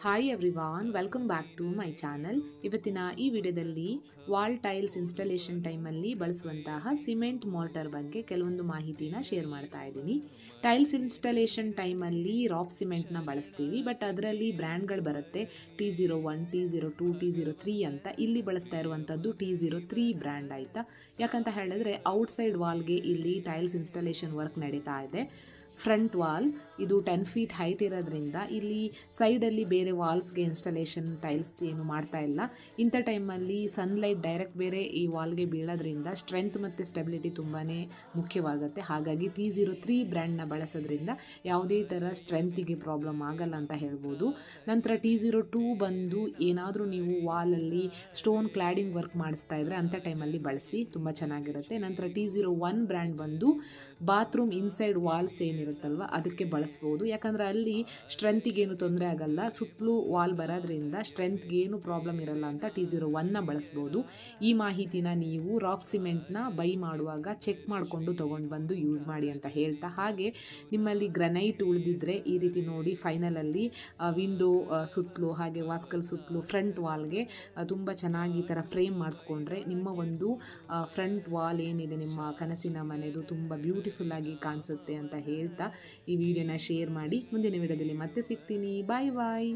Hi everyone, welcome back to my channel. ಇವತ್ತಿನ ಈ ವಿಡಿಯೋದಲ್ಲಿ ವಾಲ್ ಟೈಲ್ಸ್ ಇನ್ಸ್ಟಾಲೇಷನ್ ಟೈಮಲ್ಲಿ ಬಳಸುವಂತಹ ಸಿಮೆಂಟ್ ಮಾರ್ಟರ್ ಬಗ್ಗೆ ಕೆಲವೊಂದು ಮಾಹಿತಿನ ಶೇರ್ ಮಾಡ್ತಾ ಇದ್ದೀನಿ. ಟೈಲ್ಸ್ ಇನ್ಸ್ಟಾಲೇಷನ್ ಟೈಮಲ್ಲಿ ರಾಕ್ ಸಿಮೆಂಟ್ನ ಬಳಸ್ತೀವಿ, ಬಟ್ ಅದರಲ್ಲಿ ಬ್ರ್ಯಾಂಡ್ಗಳು ಬರುತ್ತೆ. T01, T02, T03 ಅಂತ. ಇಲ್ಲಿ ಬಳಸ್ತಾ ಇರುವಂಥದ್ದು T03 ಬ್ರ್ಯಾಂಡ್ ಆಯಿತಾ. ಯಾಕಂತ ಹೇಳಿದ್ರೆ ಔಟ್ಸೈಡ್ ವಾಲ್ಗೆ ಇಲ್ಲಿ ಟೈಲ್ಸ್ ಇನ್ಸ್ಟಾಲೇಷನ್ ವರ್ಕ್ ನಡೀತಾ ಇದೆ. ಫ್ರಂಟ್ ವಾಲ್ ಇದು 10 ಫೀಟ್ ಹೈಟ್ ಇರೋದ್ರಿಂದ ಇಲ್ಲಿ ಸೈಡಲ್ಲಿ ಬೇರೆ ವಾಲ್ಸ್ಗೆ ಇನ್ಸ್ಟಾಲೇಷನ್ ಟೈಲ್ಸ್ ಏನು ಮಾಡ್ತಾ ಇಲ್ಲ. ಇಂಥ ಟೈಮಲ್ಲಿ ಸನ್ಲೈಟ್ ಡೈರೆಕ್ಟ್ ಬೇರೆ ಈ ವಾಲ್ಗೆ ಬೀಳೋದ್ರಿಂದ ಸ್ಟ್ರೆಂತ್ ಮತ್ತು ಸ್ಟೆಬಿಲಿಟಿ ತುಂಬಾ ಮುಖ್ಯವಾಗುತ್ತೆ. ಹಾಗಾಗಿ T03 ಬ್ರ್ಯಾಂಡ್ನ ಬಳಸೋದ್ರಿಂದ ಯಾವುದೇ ಥರ ಸ್ಟ್ರೆಂತಿಗೆ ಪ್ರಾಬ್ಲಮ್ ಆಗಲ್ಲ ಅಂತ ಹೇಳ್ಬೋದು. ನಂತರ T02 ಬಂದು ಏನಾದರೂ ನೀವು ವಾಲಲ್ಲಿ ಸ್ಟೋನ್ ಕ್ಲಾಡಿಂಗ್ ವರ್ಕ್ ಮಾಡಿಸ್ತಾ ಇದ್ದರೆ ಅಂಥ ಟೈಮಲ್ಲಿ ಬಳಸಿ, ತುಂಬ ಚೆನ್ನಾಗಿರುತ್ತೆ. ನಂತರ T01 ಬ್ರ್ಯಾಂಡ್ ಬಂದು ಬಾತ್ರೂಮ್ ಇನ್ಸೈಡ್ ವಾಲ್ಸ್ ಏನಿರುತ್ತಲ್ವ ಅದಕ್ಕೆ ಬಳಸ್ಬೋದು. ಯಾಕಂದರೆ ಅಲ್ಲಿ ಸ್ಟ್ರೆಂತಿಗೇನು ತೊಂದರೆ ಆಗಲ್ಲ, ಸುತ್ತಲೂ ವಾಲ್ ಬರೋದ್ರಿಂದ ಸ್ಟ್ರೆಂತ್ಗೇನು ಪ್ರಾಬ್ಲಮ್ ಇರಲ್ಲ ಅಂತ T01ನ ಬಳಸ್ಬೋದು. ಈ ಮಾಹಿತಿನ ನೀವು ರಾಕ್ ಸಿಮೆಂಟ್ನ ಬೈ ಮಾಡುವಾಗ ಚೆಕ್ ಮಾಡಿಕೊಂಡು ತೊಗೊಂಡು ಬಂದು ಯೂಸ್ ಮಾಡಿ ಅಂತ ಹೇಳ್ತಾ, ಹಾಗೆ ನಿಮ್ಮಲ್ಲಿ ಗ್ರನೈಟ್ ಉಳಿದಿದ್ರೆ ಈ ರೀತಿ ನೋಡಿ ಫೈನಲಲ್ಲಿ ವಿಂಡೋ ಸುತ್ತಲೂ ಹಾಗೆ ವಾಸ್ಕಲ್ ಸುತ್ತಲೂ ಫ್ರಂಟ್ ವಾಲ್ಗೆ ತುಂಬ ಚೆನ್ನಾಗಿ ಈ ಥರ ಫ್ರೇಮ್ ಮಾಡಿಸ್ಕೊಂಡ್ರೆ ನಿಮ್ಮ ಒಂದು ಫ್ರಂಟ್ ವಾಲ್ ಏನಿದೆ ನಿಮ್ಮ ಕನಸಿನ ಮನೆದು ತುಂಬ ಬ್ಯೂಟಿಫುಲ್ಲಾಗಿ ಕಾಣಿಸುತ್ತೆ ಅಂತ ಹೇಳ್ತಾ ಈ ವಿಡಿಯೋನ ಶೇರ್ ಮಾಡಿ. ಮುಂದಿನ ವಿಡಿಯೋದಲ್ಲಿ ಮತ್ತೆ ಸಿಗ್ತೀನಿ. ಬಾಯ್ ಬಾಯ್.